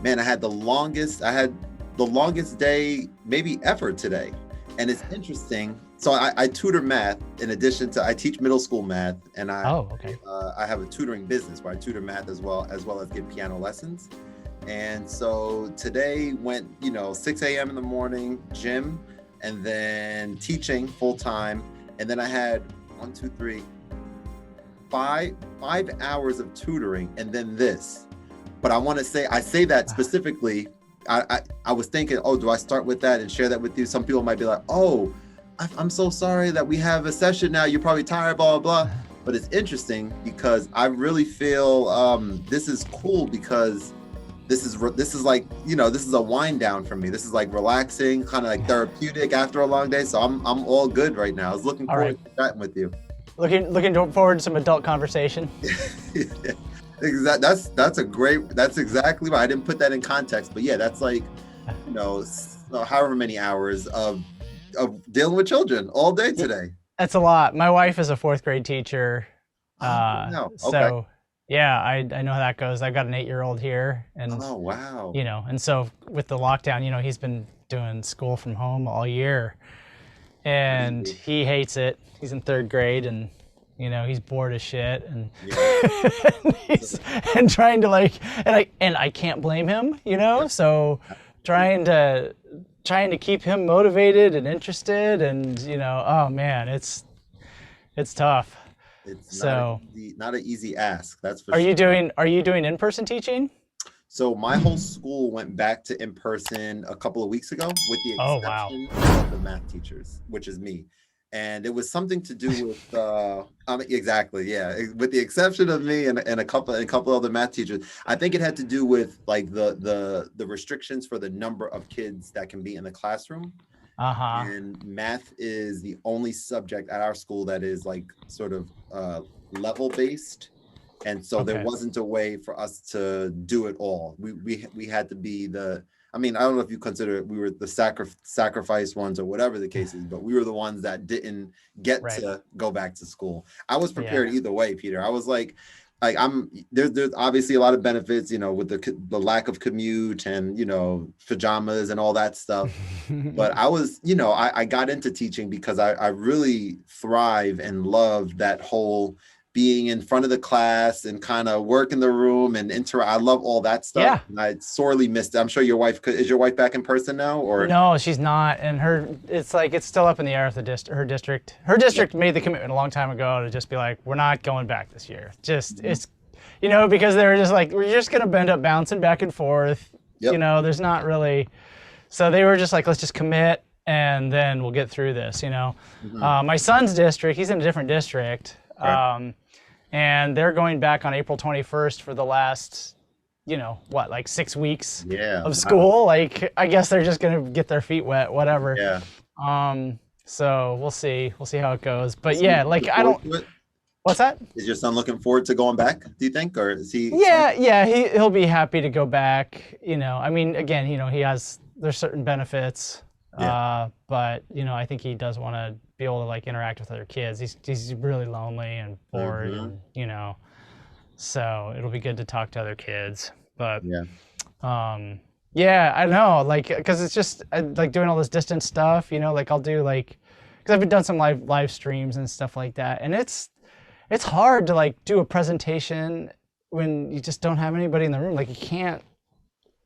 Man, I had the longest day maybe ever today. And it's interesting. So I tutor math in addition to, I teach middle school math, and Okay. I have a tutoring business where I tutor math as well as give piano lessons. And so today went, 6 a.m. in the morning, gym, and then teaching full time. And then I had 1, 2, 3, 5 hours of tutoring, and then this. But I say that specifically. I was thinking, oh, do I start with that and share that with you? Some people might be like, oh, I'm so sorry that we have a session now. You're probably tired, blah, blah, blah. But it's interesting because I really feel this is cool because this is like, this is a wind down for me. This is like relaxing, kind of like therapeutic after a long day. So I'm all good right now. I was looking forward to chatting with you. Looking forward to some adult conversation. That's exactly why I didn't put that in context, but yeah, that's like, however many hours of dealing with children all day today. That's a lot. My wife is a 4th grade teacher. No. Okay. So yeah, I know how that goes. I've got an 8-year-old here, and oh wow. And so with the lockdown, he's been doing school from home all year, and he hates it. He's in 3rd grade, and he's bored as shit, and and trying to I can't blame him, so trying to keep him motivated and interested, and oh man, it's tough. It's not an easy ask, that's for sure. Are you doing in-person teaching? So my whole school went back to in-person a couple of weeks ago, with the exception of the math teachers, which is me. And it was something to do with exactly, yeah, with the exception of me and a couple other math teachers. I think it had to do with like the restrictions for the number of kids that can be in the classroom. And math is the only subject at our school that is like sort of level based. And so there wasn't a way for us to do it all. We had to be I don't know if you consider it, we were the sacrifice ones or whatever the case is, but we were the ones that didn't get to go back to school. I was prepared either way, Peter. I was like there's obviously a lot of benefits, with the lack of commute and, pajamas and all that stuff. But I was, I got into teaching because I really thrive and love that whole being in front of the class and kind of work in the room and I love all that stuff. Yeah. And I sorely missed it. I'm sure is your wife back in person now, or? No, she's not. And it's still up in the air with her district. Her district made the commitment a long time ago to just be like, we're not going back this year. It's, because they were just like, we're just going to end up bouncing back and forth. Yep. There's not really, so they were just like, let's just commit and then we'll get through this, My son's district, he's in a different district. Right. And they're going back on April 21st for the last, 6 weeks of school. Like, I guess they're just going to get their feet wet, whatever. Yeah. So we'll see how it goes. But yeah, like what's that? Is your son looking forward to going back, do you think? Or is he? Yeah, he'll be happy to go back. Again, there's certain benefits. Yeah. But I think he does want to be able to interact with other kids. He's really lonely and bored, and so it'll be good to talk to other kids. But I know, because it's just doing all this distance stuff. I'll do because I've been done some live streams and stuff like that, and it's hard to do a presentation when you just don't have anybody in the room. You can't.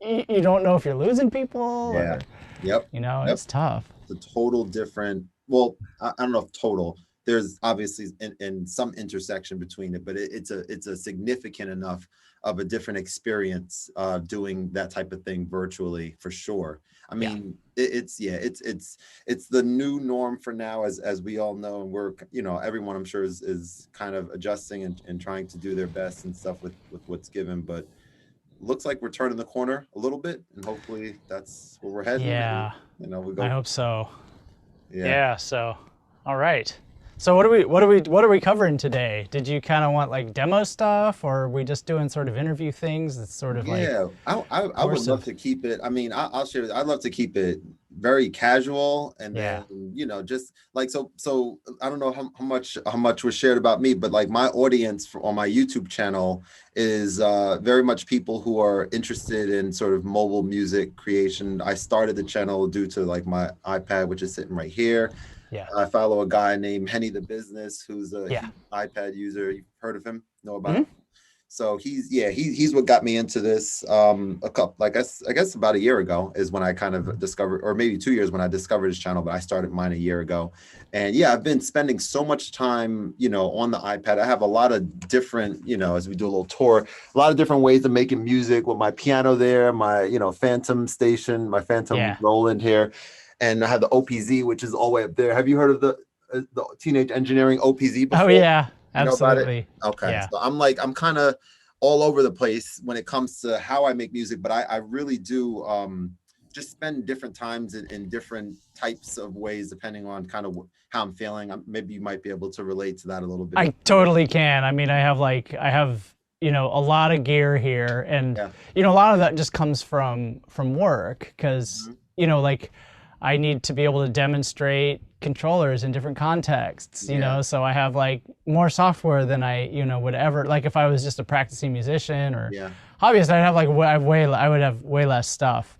You don't know if you're losing people. Yeah. Yep. It's tough. It's a total different. Well, I don't know if total. There's obviously in some intersection between it, but it's a significant enough of a different experience doing that type of thing virtually, for sure. I mean, it's the new norm for now, as we all know, and we're everyone I'm sure is kind of adjusting and trying to do their best and stuff with what's given, but. Looks like we're turning the corner a little bit, and hopefully that's where we're heading. Yeah, we go. I hope so. Yeah. So, all right. So what are we covering today? Did you kind of want demo stuff, or are we just doing sort of interview things? That's sort of I would love to keep it. I mean, I'll share. I'd love to keep it very casual, and Yeah. then just like so I don't know how much was shared about me, but like my audience on my YouTube channel is very much people who are interested in sort of mobile music creation. I started the channel due to like my iPad, which is sitting right here. Yeah. I follow a guy named Henny the Business, who's a Yeah. iPad user. You've heard of him? Know about Mm-hmm. him? So he's what got me into this. I guess about a year ago is when I kind of discovered, or maybe 2 years when I discovered his channel, but I started mine a year ago. And yeah, I've been spending so much time, on the iPad. I have a lot of different, as we do a little tour, a lot of different ways of making music with my piano there, my, Phantom station, my Phantom Roland here. And I have the OPZ, which is all the way up there. Have you heard of the Teenage Engineering OPZ before? Oh yeah, you know about it? absolutely. Okay. Yeah. So I'm kind of all over the place when it comes to how I make music, but I really do just spend different times in different types of ways, depending on kind of how I'm feeling. Maybe you might be able to relate to that a little bit. I totally can. I mean, I have a lot of gear here, and a lot of that just comes from work, because I need to be able to demonstrate controllers in different contexts, you know, so I have like more software than I, would ever, like if I was just a practicing musician or hobbyist, I would have way less stuff,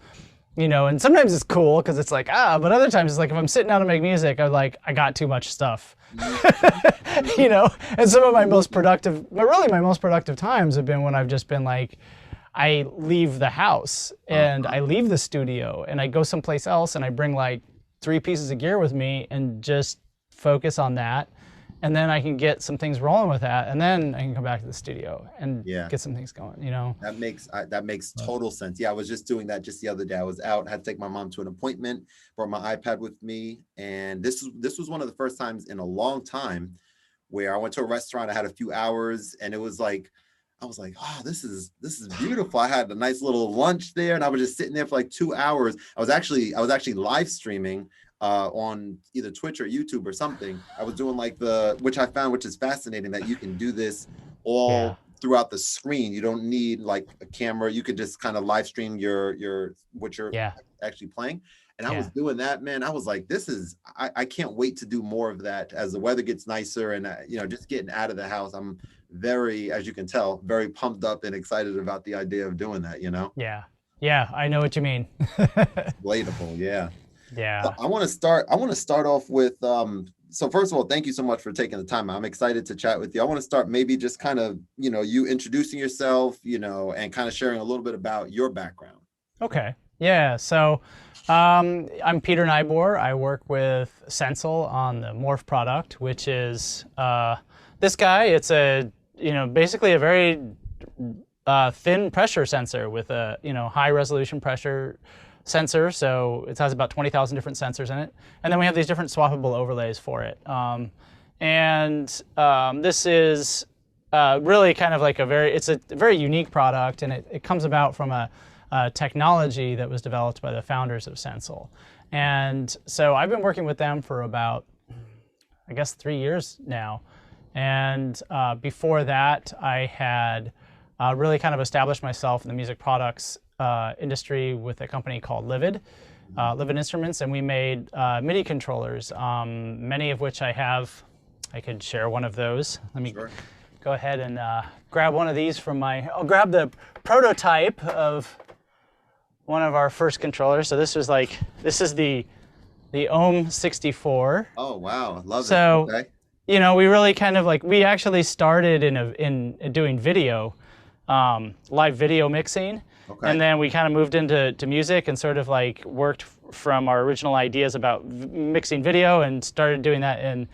and sometimes it's cool because it's like, but other times it's like, if I'm sitting down to make music, I got too much stuff, and some of my most productive times have been when I've just been like, I leave the house and I leave the studio and I go someplace else and I bring like 3 pieces of gear with me and just focus on that. And then I can get some things rolling with that. And then I can come back to the studio and get some things going, That makes total sense. Yeah, I was just doing that just the other day. I was out, had to take my mom to an appointment, brought my iPad with me. And this was one of the first times in a long time where I went to a restaurant. I had a few hours and it was like, I was like, oh, this is beautiful. I had a nice little lunch there and I was just sitting there for like 2 hours. I was actually live streaming on either Twitch or YouTube or something. I was doing like which I found, which is fascinating, that you can do this all throughout the screen. You don't need like a camera. You could just kind of live stream what you're actually playing. And I was doing that, man. I was like, I can't wait to do more of that as the weather gets nicer and, just getting out of the house. I'm very, as you can tell, very pumped up and excited about the idea of doing that, Yeah, I know what you mean. Relatable, yeah. So I want to start off with, so first of all, thank you so much for taking the time. I'm excited to chat with you. I want to start maybe just kind of, you introducing yourself, and kind of sharing a little bit about your background. Okay. Yeah. So I'm Peter Nyboer. I work with SENSEL on the Morph product, which is this guy. It's basically a very thin pressure sensor with a high resolution pressure sensor. So it has about 20,000 different sensors in it, and then we have these different swappable overlays for it. This is really kind of like it's a very unique product, and it comes about from a technology that was developed by the founders of SENSEL. And so I've been working with them for about, I guess, 3 years now. And before that, I had really kind of established myself in the music products industry with a company called Livid Instruments, and we made MIDI controllers, many of which I could share one of those. Let me go ahead and grab one of these I'll grab the prototype of one of our first controllers. So this is the Ohm 64. Oh wow, I love it. So okay. We really kind of we actually started in doing video, live video mixing, and then we kind of moved into music and sort of worked from our original ideas about mixing video and started doing that in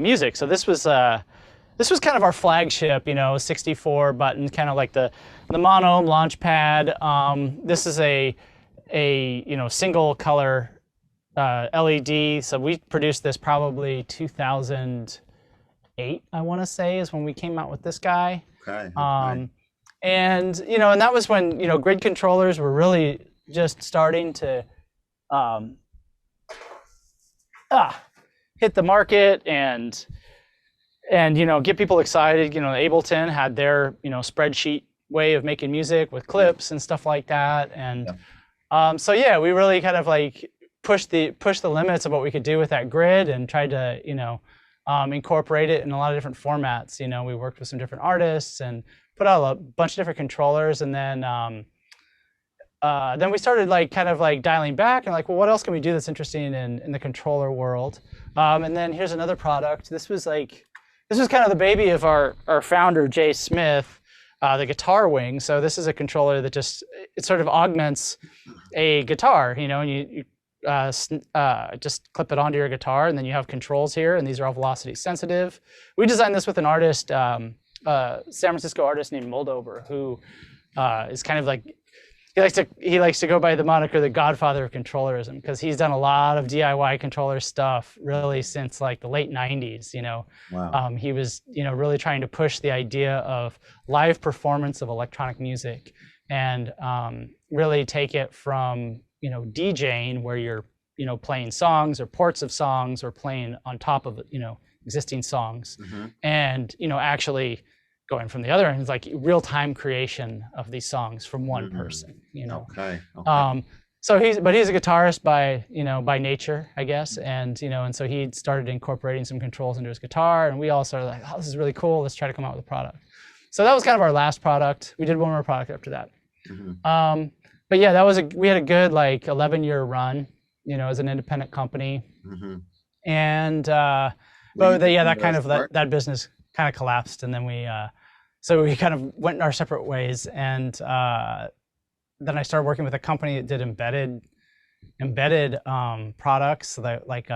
music. So this was kind of our flagship, 64 button, kind of like the mono launch pad. This is a single color LED. So we produced this probably 2008, I want to say, is when we came out with this guy. Okay. And that was when grid controllers were really just starting to hit the market and get people excited. Ableton had their spreadsheet way of making music with clips and stuff like that. And so we really kind of push the limits of what we could do with that grid, and tried to, you know, incorporate it in a lot of different formats. You know, we worked with some different artists and put out a bunch of different controllers, and then we started like kind of like dialing back and like, well, what else can we do that's interesting in the controller world? And then here's another product. This was kind of the baby of our founder, Jay Smith, the guitar wing. So this is a controller that it sort of augments a guitar, you know, and you just clip it onto your guitar, and then you have controls here, and these are all velocity sensitive. We designed this with an artist, San Francisco artist named Moldover, who is kind of like, he likes to go by the moniker the godfather of controllerism, because he's done a lot of DIY controller stuff really since like the late 90s, you know. Wow. He was, you know, really trying to push the idea of live performance of electronic music, and really take it from, you know, DJing, where you're, you know, playing songs or ports of songs or playing on top of, you know, existing songs, and, you know, actually going from the other end, is like real-time creation of these songs from one person, you know. Okay. So he's a guitarist by nature, I guess, and, you know, and so he started incorporating some controls into his guitar, and we all started like, oh, this is really cool, let's try to come out with a product. So that was kind of our last product. We did one more product after that. But yeah, we had a good like 11-year run, you know, as an independent company. And that business kind of collapsed, and then we kind of went in our separate ways. And then I started working with a company that did embedded products, like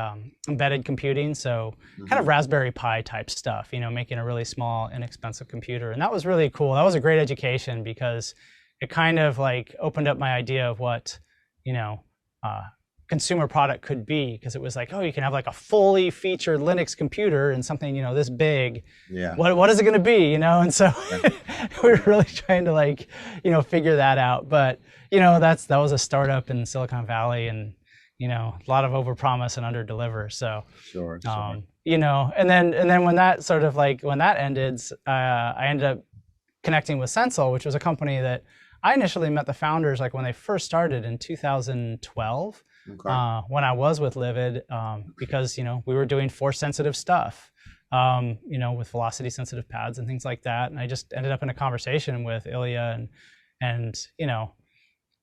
embedded computing, so kind of Raspberry Pi type stuff, you know, making a really small, inexpensive computer. And that was really cool. That was a great education, because it kind of like opened up my idea of what, you know, consumer product could be, because it was like, oh, you can have like a fully featured Linux computer and something, you know, this big. Yeah. What is it going to be, you know? And so we were really trying to like, you know, figure that out. But, you know, that was a startup in Silicon Valley, and, you know, a lot of overpromise and underdeliver. So, sure. You know, and then when that ended, I ended up connecting with SENSEL, which was a company that I initially met the founders like when they first started in 2012. When I was with Livid, because, you know, we were doing force sensitive stuff, you know, with velocity sensitive pads and things like that. And I just ended up in a conversation with Ilya, and, you know,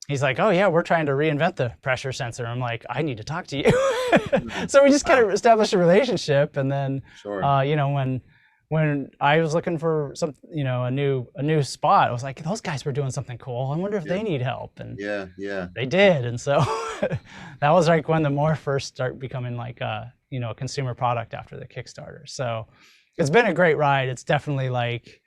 he's like, oh yeah, we're trying to reinvent the pressure sensor. I'm like, I need to talk to you. So we just kind of established a relationship. And then, you know, when I was looking for a new spot, I was like, those guys were doing something cool. I wonder if they need help. And they did. And so that was like when the Morph first started becoming like a consumer product after the Kickstarter. So it's been a great ride. It's definitely like,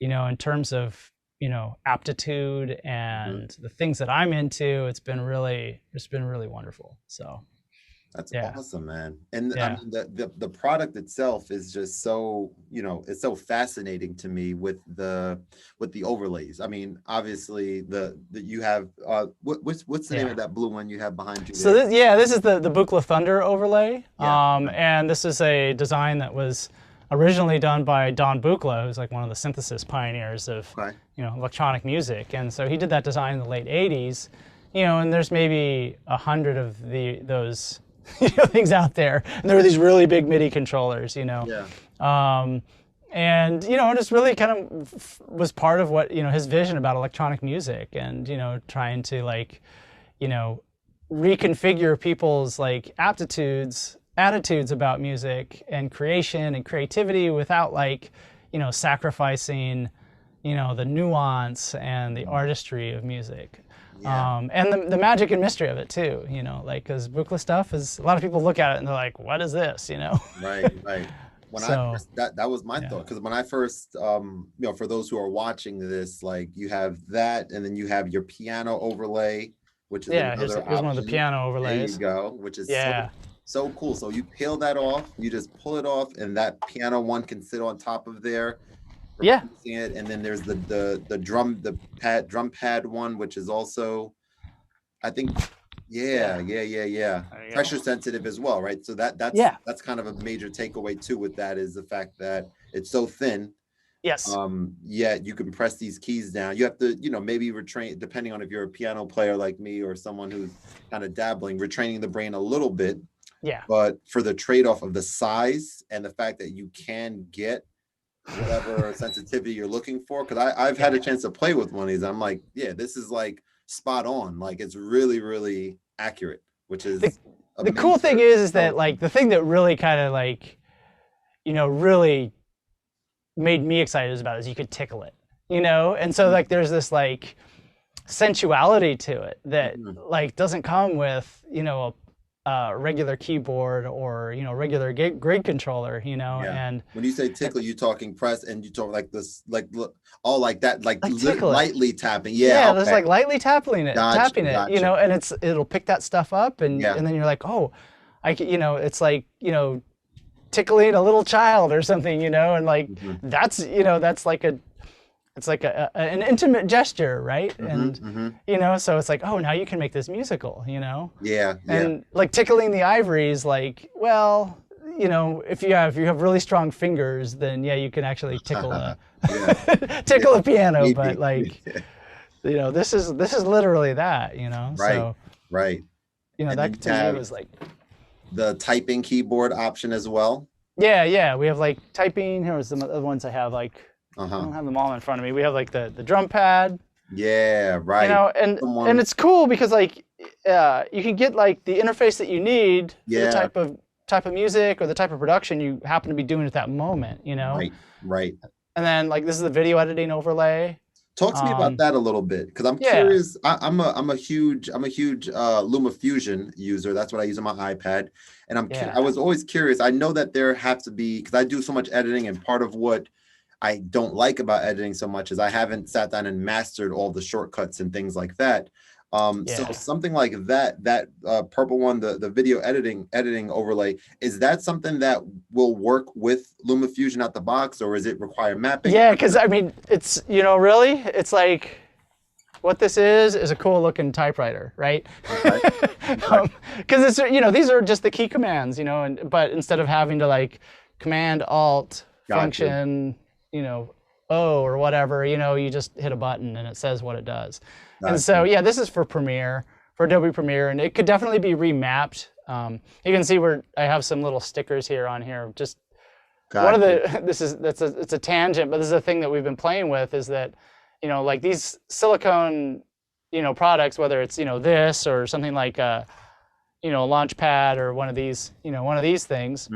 you know, in terms of, you know, aptitude and the things that I'm into, it's been really wonderful. So that's awesome, man. And I mean, the product itself is just so, you know, it's so fascinating to me with the overlays. I mean, obviously you have what's the name of that blue one you have behind you? So this is the Buchla Thunder overlay. And this is a design that was originally done by Don Buchla, who's like one of the synthesis pioneers of you know, electronic music. And so he did that design in the late 80s. You know, and there's maybe 100 of those you know, things out there, and there were these really big MIDI controllers, you know. And you know, it just really kind of was part of what, you know, his vision about electronic music, and, you know, trying to like, you know, reconfigure people's like attitudes about music and creation and creativity without like, you know, sacrificing, you know, the nuance and the artistry of music. And the magic and mystery of it too, you know, like, because Buchla stuff is, a lot of people look at it and they're like, what is this, you know? Right. When I first, that was my thought, because when I first, you know, for those who are watching this, like, you have that, and then you have your piano overlay, which is here's one of the piano overlays. There you go, which is so cool. So you peel that off, you just pull it off, and that piano one can sit on top of there. It, and then there's the drum pad one, which is also, I think, pressure sensitive as well, right? So that's kind of a major takeaway too with that, is the fact that it's so thin, Yes. Yeah, you can press these keys down. You have to, maybe retrain, depending on if you're a piano player like me or someone who's kind of dabbling, retraining the brain a little bit. Yeah. But for the trade-off of the size and the fact that you can get whatever sensitivity you're looking for, because I've had a chance to play with one of these. I'm like, yeah, this is like spot on. Like it's really, really accurate, which is the cool thing is that like the thing that really kind of like, really made me excited about is you could tickle it, and so like there's this like sensuality to it that like doesn't come with a regular keyboard or regular grid controller, and when you say tickle, you talking press and you talk like this, like all like that, like lightly tapping. There's like lightly tapping it, and it'll pick that stuff up, and then you're like, oh, it's like tickling a little child or something, and like that's like it's like an intimate gesture, right? And so it's like, oh, now you can make this musical, and like tickling the ivories, like, well, if you have really strong fingers, then you can actually tickle a tickle a piano, but like this is literally that, so right, that to me was like the typing keyboard option as well. We have like typing. Here was some other ones I have, like I don't have them all in front of me. We have like the drum pad. Yeah, right. And it's cool because like you can get like the interface that you need for the type of music or the type of production you happen to be doing at that moment, Right. And then like this is the video editing overlay. Talk to me about that a little bit, because I'm curious. I'm a huge Luma Fusion user. That's what I use on my iPad, and I was always curious. I know that there have to be, because I do so much editing, and part of what I don't like about editing so much is I haven't sat down and mastered all the shortcuts and things like that. So something like that purple one, the video editing overlay, is that something that will work with Luma Fusion out the box, or is it require mapping? Yeah, because I mean, it's, really, it's like, what this is a cool looking typewriter, right? Because it's, these are just the key commands, but instead of having to like Command Alt function, O or whatever, you just hit a button and it says what it does. And so, this is for Premiere, for Adobe Premiere, and it could definitely be remapped. You can see where I have some little stickers here on here. Just one of the, it's a tangent, but this is a thing that we've been playing with, is that, like these silicone, products, whether it's, this or something like a Launchpad or one of these, things.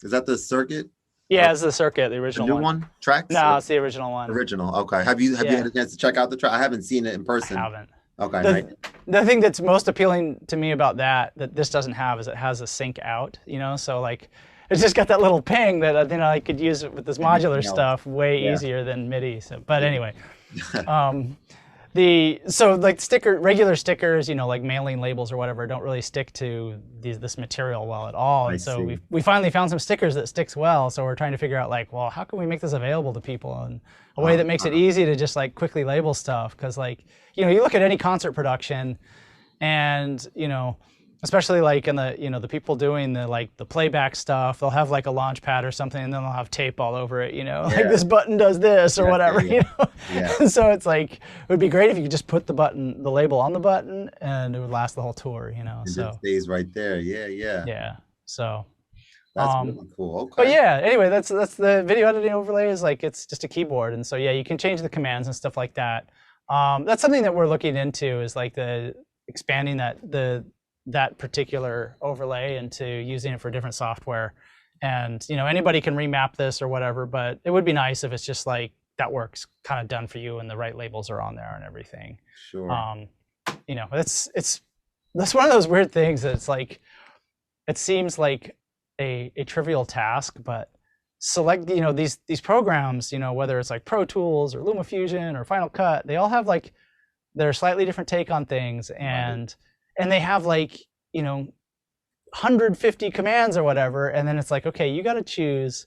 Is that the circuit? Yeah, it's the circuit, the original the new one. Tracks? No, it's the original one. Original. Okay. Have you had a chance to check out the track? I haven't seen it in person. I haven't. Okay. The thing that's most appealing to me about that this doesn't have is it has a sync out. So like it's just got that little ping that I could use it with this modular stuff way easier than MIDI. So, but anyway, regular stickers, like mailing labels or whatever, don't really stick to this material well at all. And so we finally found some stickers that sticks well. So we're trying to figure out like, well, how can we make this available to people in a way that makes it easy to just like quickly label stuff? Because like, you look at any concert production, and especially like in the the people doing the playback stuff, they'll have like a launch pad or something, and then they'll have tape all over it, like this button does this or whatever, And so it's like, it would be great if you could just put the label on the button, and it would last the whole tour, so it stays right there. Yeah. So that's really cool. Okay. But anyway, that's the video editing overlay, is like, it's just a keyboard, and so you can change the commands and stuff like that. That's something that we're looking into, is like expanding that particular overlay into using it for different software. And anybody can remap this or whatever, but it would be nice if it's just like that work's kind of done for you and the right labels are on there and everything. Sure. That's one of those weird things that it's like, it seems like a trivial task, but select these programs, whether it's like Pro Tools or Luma Fusion or Final Cut, they all have like their slightly different take on things, and they have like 150 commands or whatever, and then it's like, okay, you got to choose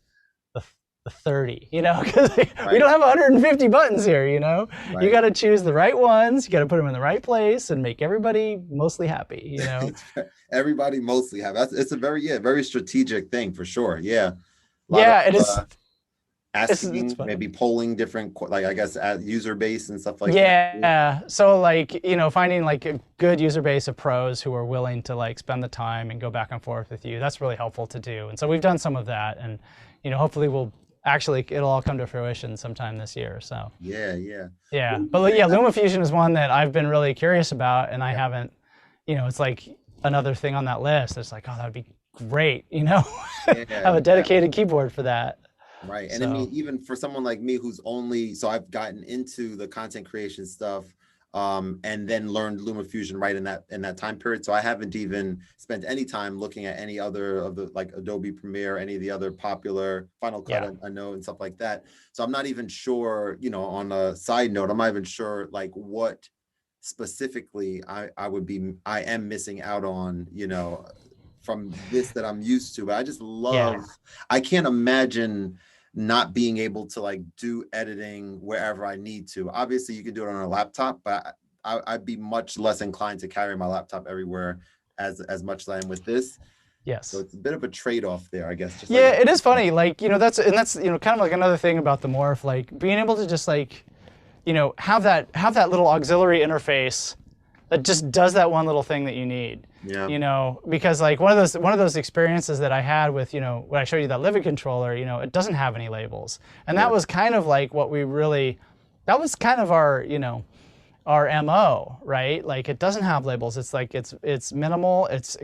the 30, because we don't have 150 buttons here, you got to choose the right ones, you got to put them in the right place and make everybody mostly happy, Everybody mostly happy. It's a very strategic thing for sure. And asking, maybe polling different, like I guess user base and stuff like that. Yeah. So like, you know, finding like a good user base of pros who are willing to like spend the time and go back and forth with you. That's really helpful to do. And so we've done some of that, and, you know, hopefully it'll all come to fruition sometime this year. So yeah. But yeah, Luma Fusion is one that I've been really curious about, and I haven't, you know, it's like another thing on that list. It's like, oh, that would be great, you know, have a dedicated keyboard for that. Right. And I mean, even for someone like me who's so I've gotten into the content creation stuff, and then learned Luma Fusion right in that time period. So I haven't even spent any time looking at any other of the, like Adobe Premiere, any of the other popular, Final Cut, I know, and stuff like that. So I'm not even sure, you know, on a side note, I'm not even sure like what specifically I am missing out on, you know, from this that I'm used to. But I just love, I can't imagine not being able to like do editing wherever I need to. Obviously you can do it on a laptop, but I'd be much less inclined to carry my laptop everywhere as much as I am with this. Yes. So it's a bit of a trade-off there, I guess. Just it is funny. Like, you know, that's, you know, kind of like another thing about the Morph, like being able to just like, you know, have that little auxiliary interface that just does that one little thing that you need. Yeah. You know, because like one of those experiences that I had with, you know, when I showed you that Living controller, you know, it doesn't have any labels. And that was kind of like what that was kind of our, you know, our MO, right? Like it doesn't have labels. It's like, it's minimal. It's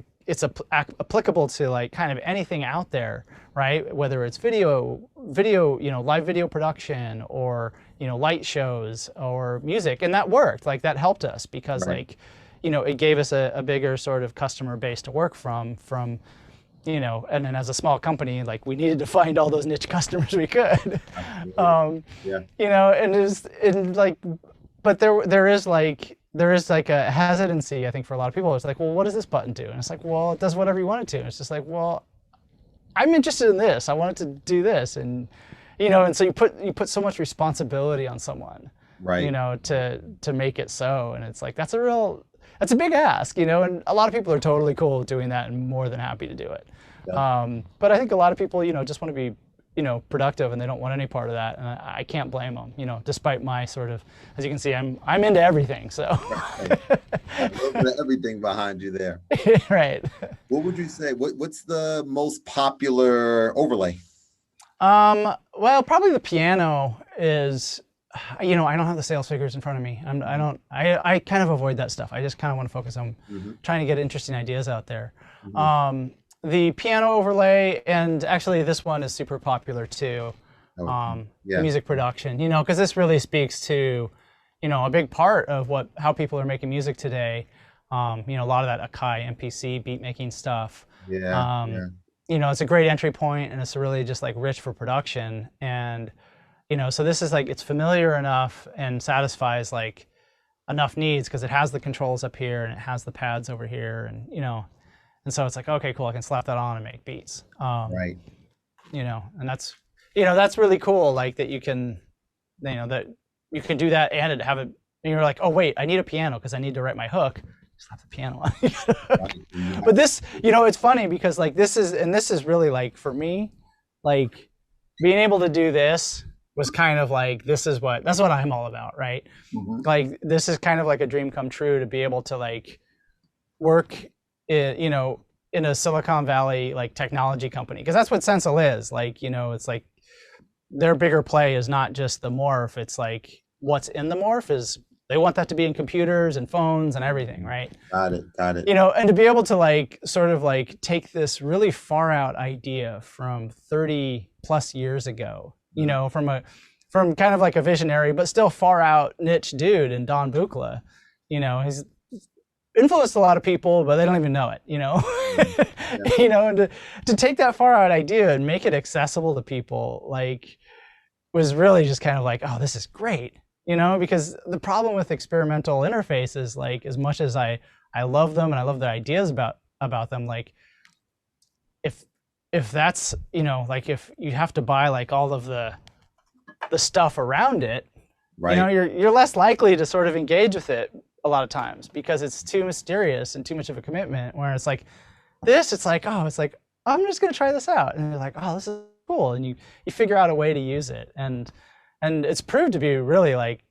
applicable to like kind of anything out there, right? Whether it's video, you know, live video production, or, you know, light shows or music. And that worked. Like that helped us because like, you know, it gave us a bigger sort of customer base to work from, you know, and then as a small company, like we needed to find all those niche customers we could. You know, but there is like a hesitancy, I think, for a lot of people. It's like, well, what does this button do? And it's like, well, it does whatever you want it to. And it's just like, well, I'm interested in this. I want it to do this. And, you know, and so you put so much responsibility on someone, you know, to make it so. And it's like, that's a big ask, you know, and a lot of people are totally cool with doing that and more than happy to do it. But I think a lot of people, you know, just want to be, you know, productive, and they don't want any part of that. And I can't blame them, you know, despite my sort of, as you can see, I'm into everything. So everything behind you there. Right. What would you say? What's the most popular overlay? Well, probably the piano is, you know, I don't have the sales figures in front of me. I kind of avoid that stuff. I just kind of want to focus on trying to get interesting ideas out there. The piano overlay, and actually this one is super popular too. Music production, you know, because this really speaks to, you know, a big part of how people are making music today. You know, a lot of that Akai, MPC, beat making stuff. You know, it's a great entry point, and it's really just like rich for production. And, you know, so this is like, it's familiar enough and satisfies like enough needs because it has the controls up here and it has the pads over here, and, you know, and so it's like, okay, cool, I can slap that on and make beats. You know, and that's, you know, that's really cool. Like that you can, you know, that you can do that and have it, and you're like, oh wait, I need a piano because I need to write my hook. Slap the piano on. But this, you know, it's funny because like this is really like, for me, like being able to do this was kind of like, that's what I'm all about, right? Like this is kind of like a dream come true to be able to like work, you know, in a Silicon Valley like technology company, because that's what SENSEL is. Like, you know, it's like their bigger play is not just the Morph. It's like what's in the Morph is they want that to be in computers and phones and everything, right? Got it. You know, and to be able to like sort of like take this really far out idea from 30 plus years ago, you know, from kind of like a visionary but still far out niche dude in Don Buchla, you know, he's influenced a lot of people, but they don't even know it, you know. You know, and to take that far out idea and make it accessible to people, like, was really just kind of like, oh, this is great, you know, because the problem with experimental interfaces, like, as much as I love them and I love the ideas about them, like, if that's, you know, like if you have to buy like all of the stuff around it, you know, you're less likely to sort of engage with it a lot of times because it's too mysterious and too much of a commitment. Where it's like this, it's like, oh, it's like, I'm just gonna try this out, and you're like, oh, this is cool, and you figure out a way to use it, and it's proved to be really like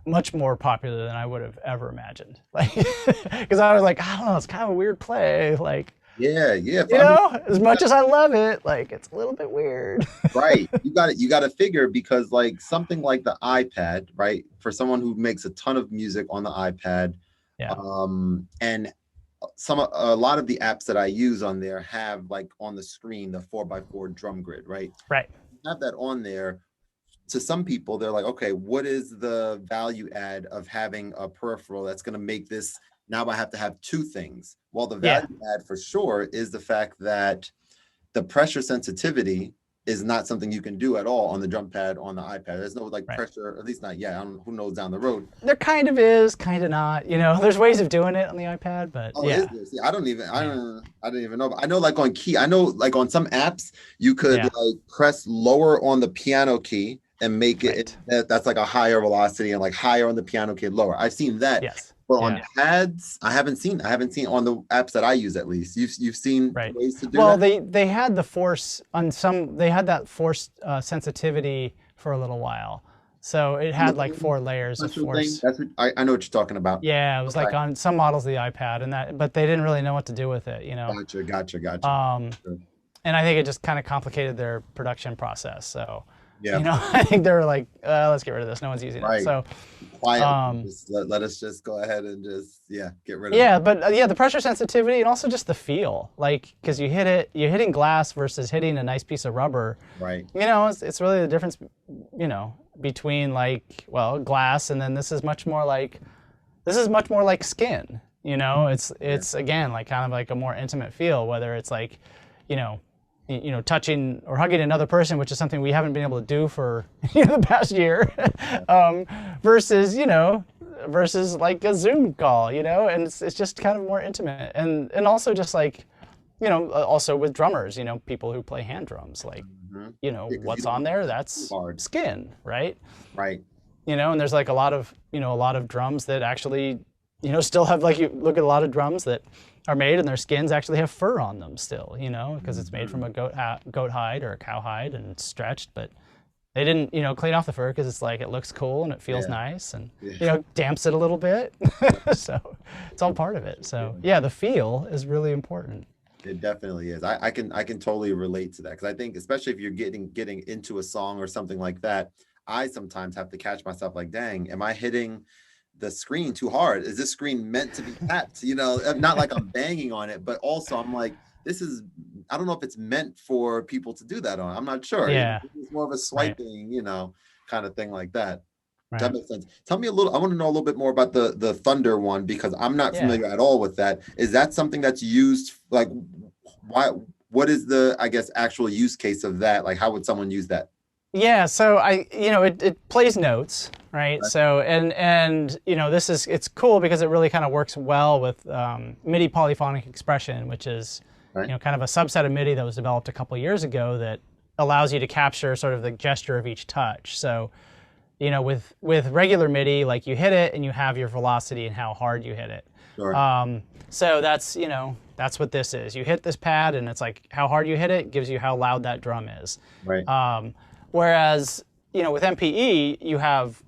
much more popular than I would have ever imagined. Like, because I was like, I don't know, it's kind of a weird play, like. Yeah, yeah. You know, as much as I love it, like it's a little bit weird. Right. You got to figure, because like something like the iPad, right? For someone who makes a ton of music on the iPad, Yeah. And a lot of the apps that I use on there have like on the screen the 4x4 drum grid, right? Right. Have that on there. To some people, they're like, okay, what is the value add of having a peripheral that's going to make this, now I have to have two things? Well, the value add for sure is the fact that the pressure sensitivity is not something you can do at all on the drum pad on the iPad. There's no like pressure, at least not yet. I don't know, who knows down the road. There kind of is, kind of not. You know, there's ways of doing it on the iPad, but yeah. I don't even know. I know like on key, I know like on some apps you could like press lower on the piano key and make it that's like a higher velocity, and like higher on the piano key, lower. I've seen that. Yes. But on pads, I haven't seen on the apps that I use, at least. You've seen ways to do that? Well, they had the force on some, they had that force sensitivity for a little while. So it had like 4 layers of force. That's what, I know what you're talking about. Yeah, it was like on some models of the iPad, and that, but they didn't really know what to do with it, you know. Gotcha. And I think it just kind of complicated their production process. So, yeah, you know, I think they were like, let's get rid of this. No one's using it. So, let us just go ahead and just get rid of it. Yeah, but the pressure sensitivity, and also just the feel, like, because you're hitting glass versus hitting a nice piece of rubber. Right. You know, it's really the difference, you know, between like, well, glass, and then this is much more like skin. You know, it's again like kind of like a more intimate feel, whether it's like, you know, touching or hugging another person, which is something we haven't been able to do for the past year, versus like a Zoom call, you know, and it's just kind of more intimate, and also just like, you know, also with drummers, you know, people who play hand drums, like, you know, what's on there, that's skin, right? Right. You know, and there's like a lot of drums that actually, you know, still have, like, you look at a lot of drums that are made and their skins actually have fur on them still, you know, because it's made from a goat hide or a cow hide and it's stretched, but they didn't, you know, clean off the fur because it's like, it looks cool and it feels nice, and you know, damps it a little bit. So it's all part of it. So yeah, the feel is really important. It definitely is. I can totally relate to that, because I think especially if you're getting into a song or something like that, I sometimes have to catch myself like, dang, am I hitting the screen too hard? Is this screen meant to be tapped? You know, not like I'm banging on it, but also I'm like, I don't know if it's meant for people to do that on. I'm not sure. Yeah. It's more of a swiping, you know, kind of thing like that. Right. That makes sense. Tell me I want to know a little bit more about the Thunder one, because I'm not familiar at all with that. Is that something that's used, like, what is the, I guess, actual use case of that? Like, how would someone use that? Yeah, so it plays notes, right? So, and you know, it's cool because it really kind of works well with MIDI polyphonic expression, which is, you know, kind of a subset of MIDI that was developed a couple of years ago that allows you to capture sort of the gesture of each touch. So, you know, with regular MIDI, like, you hit it and you have your velocity and how hard you hit it. Sure. So that's, you know, that's what this is. You hit this pad and it's like how hard you hit it gives you how loud that drum is. Right. Whereas, you know, with MPE, you have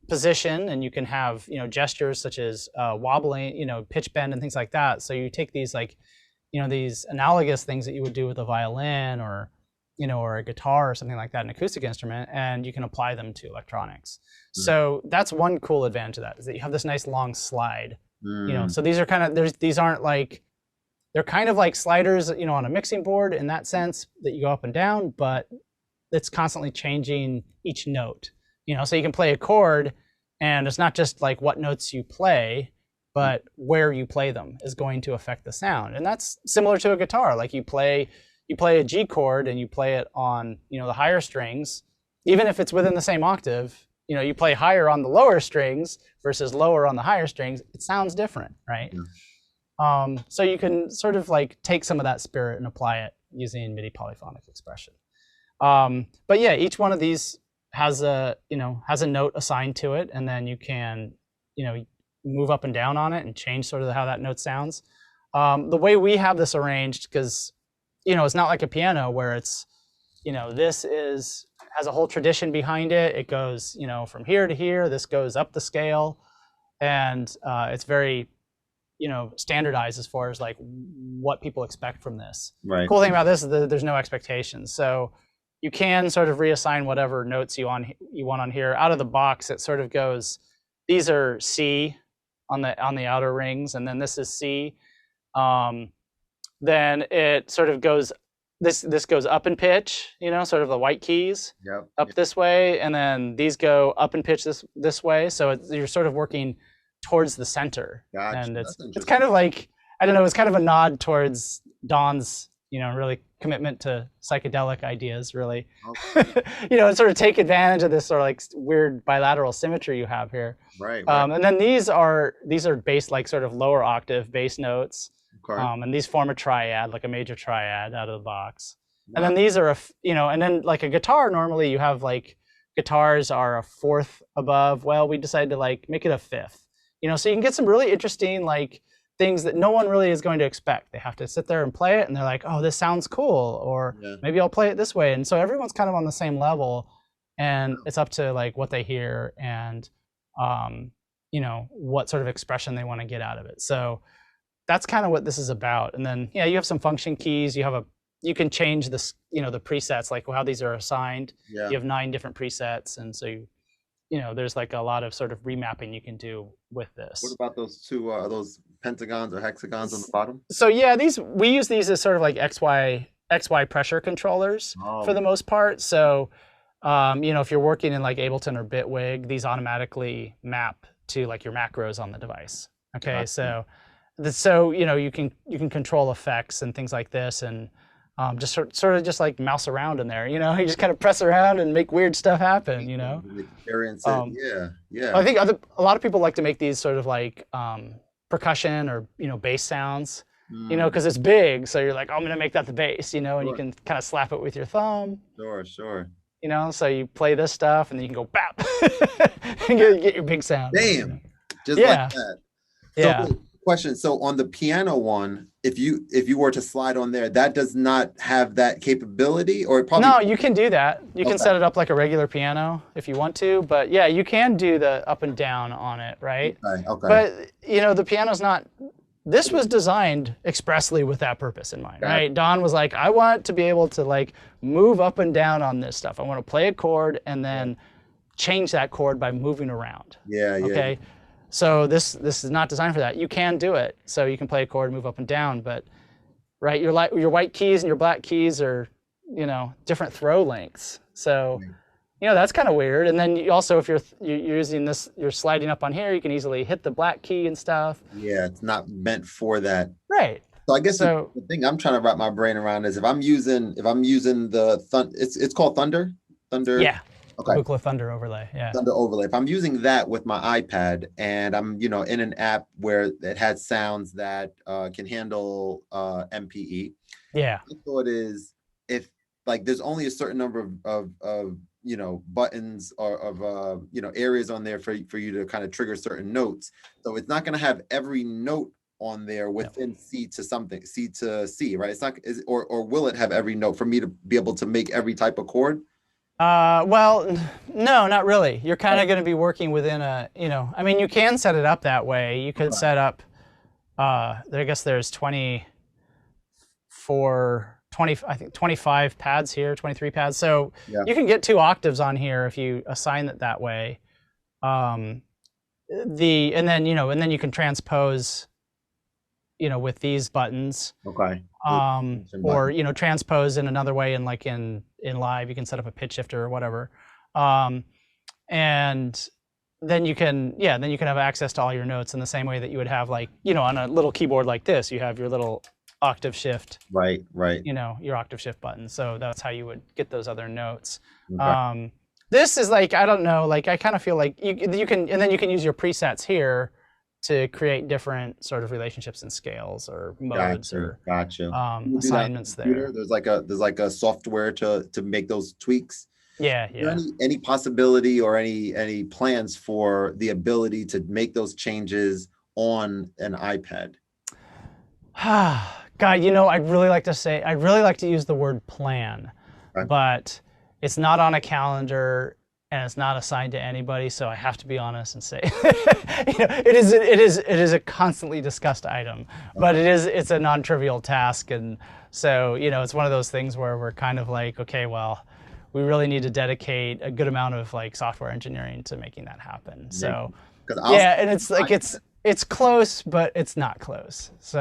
position and you can have, you know, gestures such as wobbling, you know, pitch bend and things like that. So you take these, like, you know, these analogous things that you would do with a violin or, you know, or a guitar or something like that, an acoustic instrument, and you can apply them to electronics. So that's one cool advantage of that, is that you have this nice long slide, you know. So these are kind of, these aren't like, they're kind of like sliders, you know, on a mixing board in that sense, that you go up and down, but it's constantly changing each note, you know. So you can play a chord and it's not just like what notes you play, but where you play them is going to affect the sound. And that's similar to a guitar. Like, you play a G chord and you play it on, you know, the higher strings, even if it's within the same octave, you know, you play higher on the lower strings versus lower on the higher strings, it sounds different, right? So you can sort of like take some of that spirit and apply it using MIDI polyphonic expression. But yeah, each one of these has a note assigned to it, and then you can, you know, move up and down on it and change sort of how that note sounds. The way we have this arranged, because, you know, it's not like a piano where it's, this has a whole tradition behind it. It goes, from here to here. This goes up the scale, and it's very, standardized as far as like what people expect from this. Right. Cool thing about this is that there's no expectations. So you can sort of reassign whatever notes you want on here. Out of the box, it sort of goes, these are C on the outer rings, and then this is C. Then it sort of goes, this goes up in pitch, sort of the white keys up this way, and then these go up in pitch this way. So you're sort of working towards the center. Gotcha. And it's kind of like, I don't know, it's kind of a nod towards Don's, really commitment to psychedelic ideas, really. Okay. And sort of take advantage of this sort of like weird bilateral symmetry you have here. Right. And then these are bass, like sort of lower octave bass notes. Okay. And these form a triad, like a major triad out of the box. Wow. And then these are, and then like a guitar, normally you have like guitars are a fourth above. Well, we decided to like make it a fifth, so you can get some really interesting like things that no one really is going to expect. They have to sit there and play it, and they're like, oh, this sounds cool, or maybe I'll play it this way. And so everyone's kind of on the same level, and it's up to like what they hear and, what sort of expression they want to get out of it. So that's kind of what this is about. And then, you have some function keys. You can change this, the presets, like how these are assigned. Yeah. You have 9 different presets. And so, there's like a lot of sort of remapping you can do with this. What about those two, those pentagons or hexagons on the bottom? So yeah, we use these as sort of like XY pressure controllers for the most part. So, if you're working in like Ableton or Bitwig, these automatically map to like your macros on the device. Okay, gotcha. So you can control effects and things like this, and just sort of just like mouse around in there. You just kind of press around and make weird stuff happen. Experience it. Yeah. I think a lot of people like to make these sort of like percussion or bass sounds. Because it's big, so you're like, oh, I'm gonna make that the bass. And you can kind of slap it with your thumb. Sure. So you play this stuff, and then you can go bap and get your big sound. Damn, just like that. Yeah. Question. So on the piano one, if you were to slide on there, that does not have that capability, or it probably. No, you can do that. You can set it up like a regular piano if you want to, but yeah, you can do the up and down on it, right? Okay. But the piano's not. This was designed expressly with that purpose in mind, right? Don was like, I want to be able to like move up and down on this stuff. I want to play a chord and then change that chord by moving around. Yeah. Okay. So this is not designed for that. You can do it. So you can play a chord, move up and down, but right, your white keys and your black keys are, different throw lengths. So, that's kind of weird. And then you also, if you're using this, you're sliding up on here, you can easily hit the black key and stuff. Yeah, it's not meant for that. Right. So I guess the thing I'm trying to wrap my brain around is if I'm using the it's called Thunder. Yeah. Okay. Buchla Thunder overlay. Yeah. Thunder overlay. If I'm using that with my iPad and I'm, in an app where it has sounds that can handle MPE. Yeah. My thought is if like there's only a certain number of buttons or of areas on there for you to kind of trigger certain notes. So it's not going to have every note on there within C to C, right? It's not, or will it have every note for me to be able to make every type of chord? Well, no, not really. You're kind of going to be working within you can set it up that way. You could set up, I guess there's 25 pads here, 23 pads. So you can get 2 octaves on here if you assign it that way. And then you can transpose, with these buttons. Okay. Or transpose in another way, and like in live you can set up a pitch shifter or whatever, and then you can have access to all your notes in the same way that you would have like on a little keyboard like this. You have your little octave shift, right, your octave shift button. So that's how you would get those other notes. Okay. This is like, I don't know, like I kind of feel like you can, and then you can use your presets here to create different sort of relationships and scales or modes or assignments there. There's like a software to make those tweaks. Yeah. Is there any possibility or any plans for the ability to make those changes on an iPad? God, I'd really like to use the word plan. Right. but it's not on a calendar and it's not assigned to anybody. So I have to be honest and say, it is a constantly discussed item, but it's a non-trivial task. And so, it's one of those things where we're kind of like, okay, well, we really need to dedicate a good amount of like software engineering to making that happen. So and it's like, it's close, but it's not close. So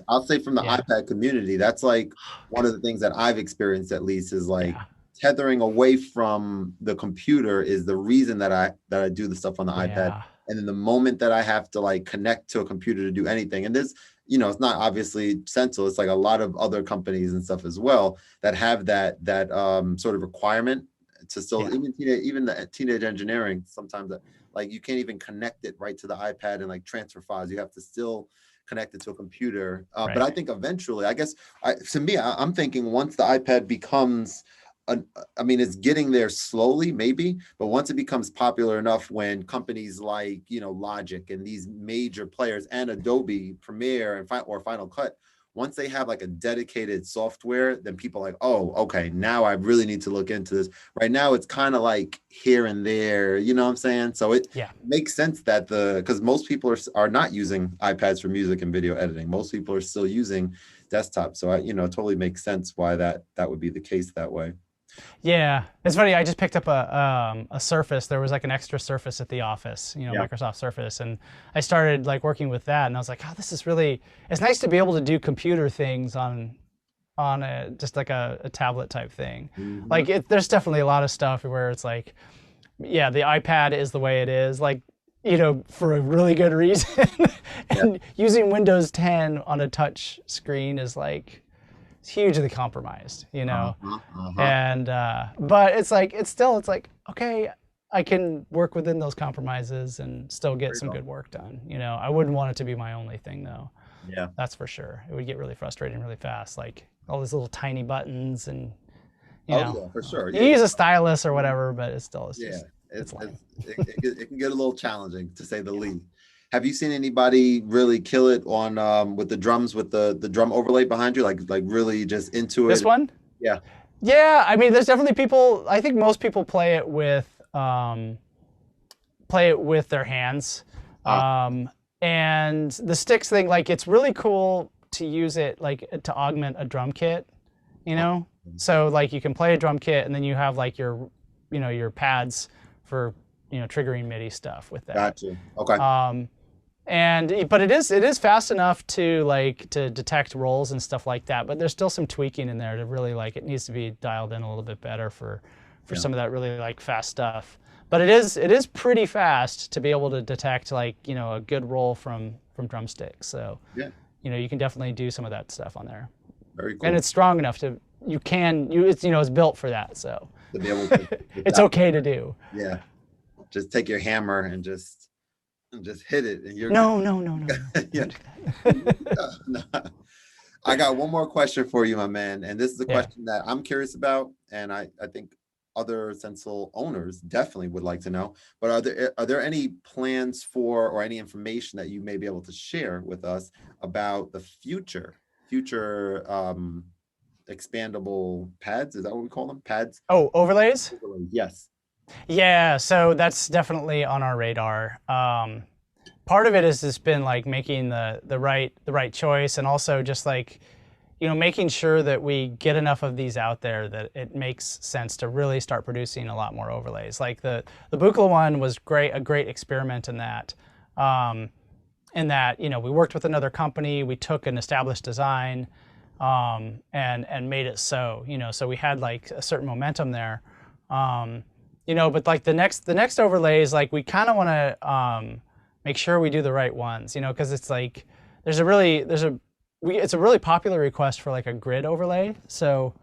I'll say from the iPad community, that's like one of the things that I've experienced at least is like tethering away from the computer is the reason that I do the stuff on the iPad. And then the moment that I have to like connect to a computer to do anything, and this, it's not obviously SENSEL, it's like a lot of other companies and stuff as well that have that sort of requirement to still, even the teenage engineering, sometimes that like you can't even connect it right to the iPad and like transfer files. You have to still connect it to a computer. But I think eventually, I guess, to me, I'm thinking once the iPad becomes, it's getting there slowly, maybe, but once it becomes popular enough when companies like, Logic and these major players and Adobe Premiere and Final Cut, once they have like a dedicated software, then people are like, oh, okay, now I really need to look into this. Right now, it's kind of like here and there, you know what I'm saying? So it makes sense that because most people are not using iPads for music and video editing. Most people are still using desktops. So it totally makes sense why that would be the case that way. Yeah, it's funny. I just picked up a Surface. There was like an extra Surface at the office, Microsoft Surface, and I started like working with that. And I was like, oh, this is really. It's nice to be able to do computer things on just like a tablet type thing. Mm-hmm. Like there's definitely a lot of stuff where it's like, the iPad is the way it is, like for a really good reason, and using Windows 10 on a touch screen is like. Hugely compromised, and but it's like it's like, okay, I can work within those compromises and still get some good work done. I wouldn't want it to be my only thing though. Yeah, that's for sure. It would get really frustrating really fast, like all these little tiny buttons and for sure. You use a stylus or whatever, but it's just it can get a little challenging to say the least. Have you seen anybody really kill it on with the drums, with the drum overlay behind you, like really just into it? This one? Yeah. Yeah, there's definitely people. I think most people play it with their hands, and the sticks thing. Like it's really cool to use it like to augment a drum kit, So like you can play a drum kit, and then you have like your pads for triggering MIDI stuff with that. Gotcha. Okay. But it is fast enough to detect rolls and stuff like that. But there's still some tweaking in there to really it needs to be dialed in a little bit better for some of that really fast stuff. But it is pretty fast to be able to detect a good roll from drumsticks. So you can definitely do some of that stuff on there. Very cool. And it's strong enough to it's built for that. So to be able to, it's okay to do. Yeah. Just take your hammer and just hit it, and you're no. I got one more question for you, my man, and this is a question that I'm curious about, and I think other SENSEL owners definitely would like to know. But are there any plans for or any information that you may be able to share with us about the future expandable pads? Is that what we call them? Pads? Oh, overlays? Yes. Yeah, so that's definitely on our radar. Part of it has just been making the right choice, and also just making sure that we get enough of these out there that it makes sense to really start producing a lot more overlays. Like the Buchla one was a great experiment in that. We worked with another company, we took an established design, and made it so we had a certain momentum there. But the next overlays, we kind of want to make sure we do the right ones, because it's it's a really popular request for a grid overlay. So,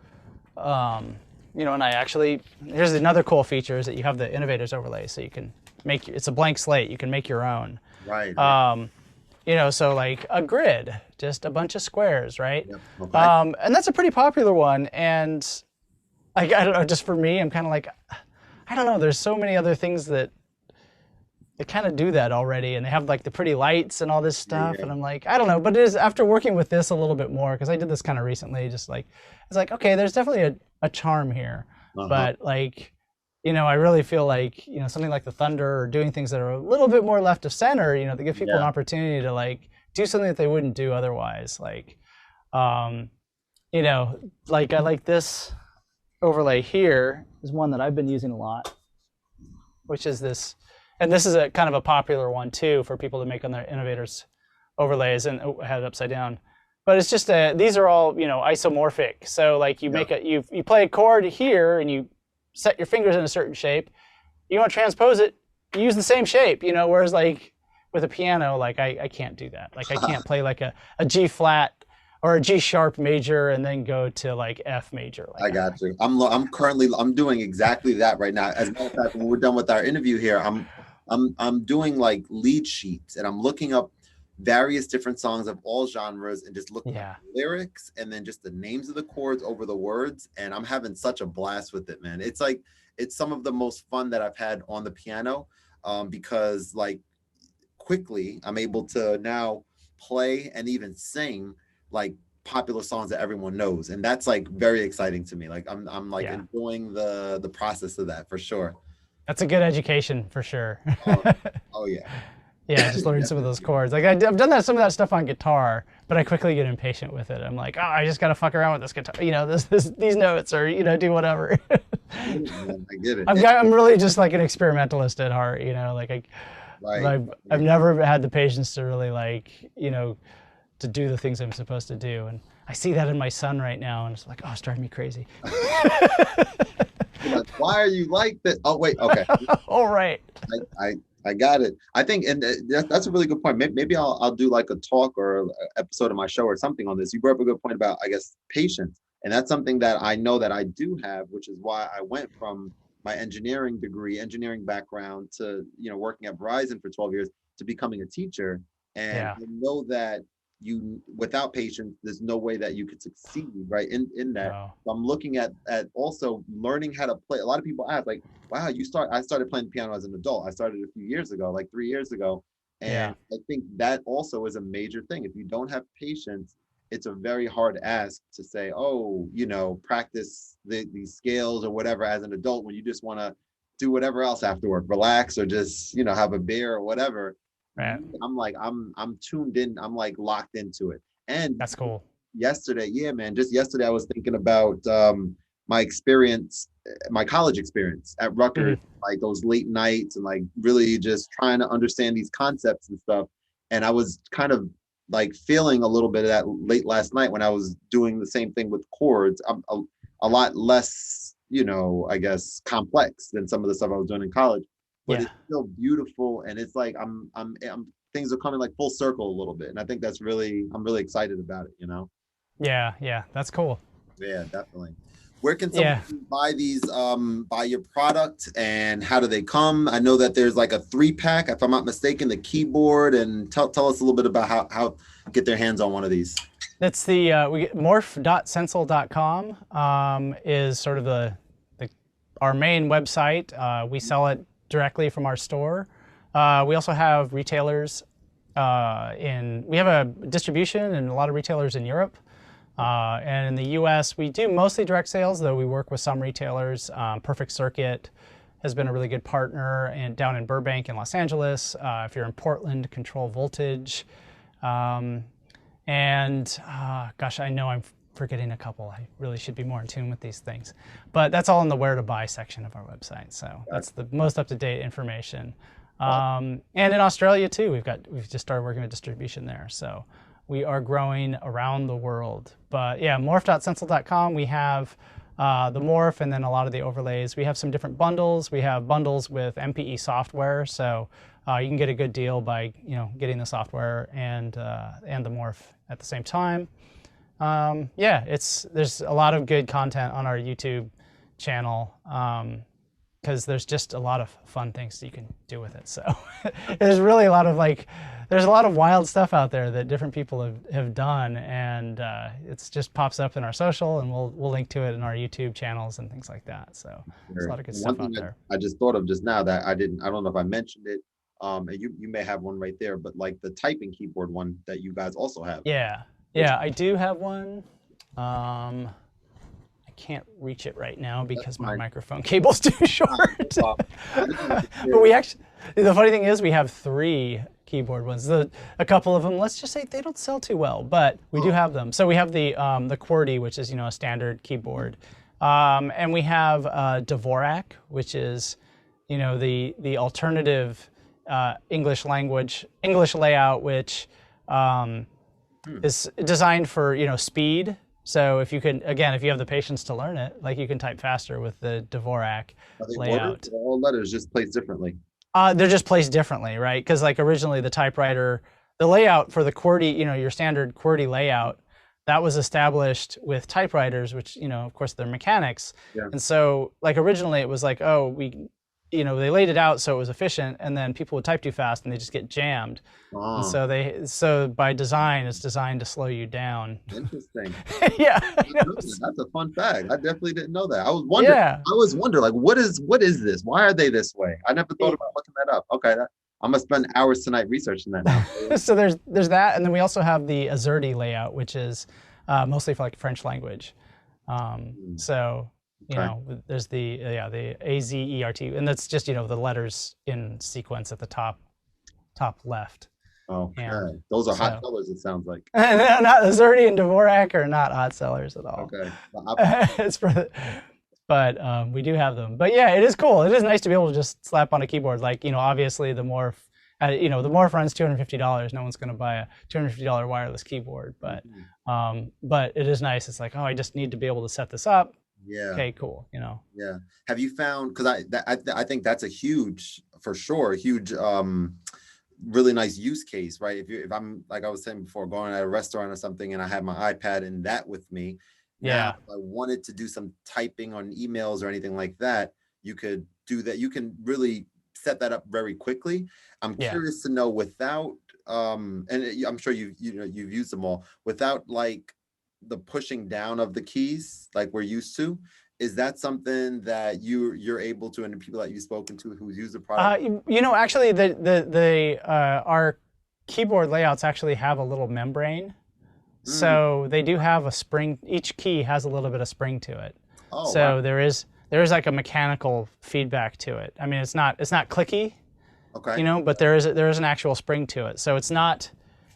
and here's another cool feature is that you have the innovators overlay, so you can it's a blank slate. You can make your own. Right. So a grid, just a bunch of squares, right? Yep. Okay. And that's a pretty popular one, and I don't know, just for me, I'm kind of I don't know, there's so many other things that they kind of do that already, and they have like the pretty lights and all this stuff, Yeah. and I'm like, I don't know, but it is after working with this a little bit more, because I did this kind of recently, just like it's like, okay, there's definitely a charm here, Uh-huh. but like, I really feel like, something like the Thunder, or doing things that are a little bit more left of center, they give people an Yeah. opportunity to like do something that they wouldn't do otherwise. Like, um, like I like this overlay here is one that I've been using a lot, which is this, and this is a kind of a popular one too for people to make on their innovators overlays, and I had it upside down. But it's just these are all, isomorphic. So like you make you play a chord here and you set your fingers in a certain shape. You want to transpose it, you use the same shape, whereas like with a piano, like I can't do that. Like I can't play like a G flat or a G sharp major and then go to like F major. Like I got you. I'm doing exactly that right now. As a matter of fact, when we're done with our interview here, I'm doing like lead sheets, and I'm looking up various different songs of all genres and just looking at the lyrics and then just the names of the chords over the words, and I'm having such a blast with it, man. It's like it's some of the most fun that I've had on the piano, because like quickly I'm able to now play and even sing like popular songs that everyone knows, and that's like very exciting to me. Like I'm like enjoying the process of that for sure. That's a good education for sure. Oh yeah. Yeah, just learning some of those chords. Like I've done some of that stuff on guitar, but I quickly get impatient with it. I'm like, oh, I just gotta fuck around with this guitar, these notes, or do whatever. I get it. I'm really just like an experimentalist at heart, like I've never had the patience to really like, to do the things I'm supposed to do, and I see that in my son right now, and it's like, oh, it's driving me crazy. Like, why are you like that? Oh wait, okay. All right. I got it. I think, and that's a really good point. Maybe I'll do like a talk or an episode of my show or something on this. You brought up a good point about, I guess, patience, and that's something that I know that I do have, which is why I went from my engineering background to working at Verizon for 12 years to becoming a teacher. And I know that without patience, there's no way that you could succeed, right? In that. No. So I'm looking at also learning how to play. A lot of people ask, like, wow, I started playing piano as an adult. I started a few years ago, like 3 years ago. And I think that also is a major thing. If you don't have patience, it's a very hard ask to say, oh, practice these scales or whatever as an adult, when you just want to do whatever else after work, relax, or just, have a beer or whatever. Right. I'm like, I'm tuned in. I'm like locked into it. And that's cool. Yesterday, yeah, man, just yesterday I was thinking about my experience, my college experience at Rutgers, like those late nights and like really just trying to understand these concepts and stuff. And I was kind of like feeling a little bit of that late last night when I was doing the same thing with chords. I'm a lot less, I guess, complex than some of the stuff I was doing in college. But it's still beautiful, and it's like I'm things are coming like full circle a little bit, and I think I'm really excited about it. Yeah, that's cool. Yeah, definitely. Where can someone buy these? Buy your product, and how do they come? I know that there's like a 3-pack, if I'm not mistaken, the keyboard, and tell us a little bit about how get their hands on one of these. That's the morph.sensel.com is sort of our main website. We sell it directly from our store. We also have retailers we have a distribution and a lot of retailers in Europe. And in the US, we do mostly direct sales, though we work with some retailers. Perfect Circuit has been a really good partner, and down in Burbank and Los Angeles. If you're in Portland, Control Voltage. Gosh, I know I'm forgetting a couple. I really should be more in tune with these things. But that's all in the where to buy section of our website. So that's the most up-to-date information. And in Australia too, we've just started working with distribution there. So we are growing around the world. But yeah, morph.sensel.com, we have the Morph and then a lot of the overlays. We have some different bundles. We have bundles with MPE software. So you can get a good deal by getting the software and the Morph at the same time. There's a lot of good content on our YouTube channel because there's just a lot of fun things you can do with it. So there's really a lot of there's a lot of wild stuff out there that different people have done, and it just pops up in our social, and we'll link to it in our YouTube channels and things like that. So there's a lot of good stuff out there. I just thought of just now that I don't know if I mentioned it. And you may have one right there, but like the typing keyboard one that you guys also have. Yeah, yeah, I do have one. I can't reach it right now because my microphone cable's too short. But we actually, the funny thing is we have 3 keyboard ones. A couple of them, let's just say they don't sell too well, but we do have them. So we have the QWERTY, which is, a standard keyboard. And we have Dvorak, which is, the alternative English layout, which is designed for, speed. So if you have the patience to learn it, like you can type faster with the Dvorak layout. All letters just placed differently. They're just placed differently, right? Because like originally the typewriter, the layout for the QWERTY, your standard QWERTY layout, that was established with typewriters, which, of course they're mechanics. Yeah. And so like originally it was like, they laid it out so it was efficient, and then people would type too fast and they just get jammed. Oh. And so by design, it's designed to slow you down. Interesting. Yeah. That's a fun fact. I definitely didn't know that. I was wondering, like, what is this? Why are they this way? I never thought about looking that up. Okay. I'm gonna spend hours tonight researching that now. So there's that, and then we also have the AZERTY layout, which is mostly for like French language. So there's the AZERT, and that's just the letters in sequence at the top left. Okay, those are hot sellers. It sounds like. No, not AZERTY and Dvorak are not hot sellers at all. Okay, but we do have them. But yeah, it is cool. It is nice to be able to just slap on a keyboard. Like obviously the Morph, the Morph runs $250. No one's going to buy a $250 wireless keyboard, but it is nice. It's like, I just need to be able to set this up. Yeah. Okay, cool. Yeah. Have you found, because I think that's a huge, really nice use case, right? If I'm, like I was saying before, going at a restaurant or something and I have my iPad and that with me, now, if I wanted to do some typing on emails or anything like that, you could do that. You can really set that up very quickly. I'm curious to know, without and I'm sure you've used them all, without like the pushing down of the keys like we're used to. Is that something that you're able to, and the people that you've spoken to who's used the product? Actually, our keyboard layouts actually have a little membrane. So they do have a spring. Each key has a little bit of spring to it. Oh, so wow. there is like a mechanical feedback to it. I mean, it's not clicky, okay, but there is an actual spring to it. So it's not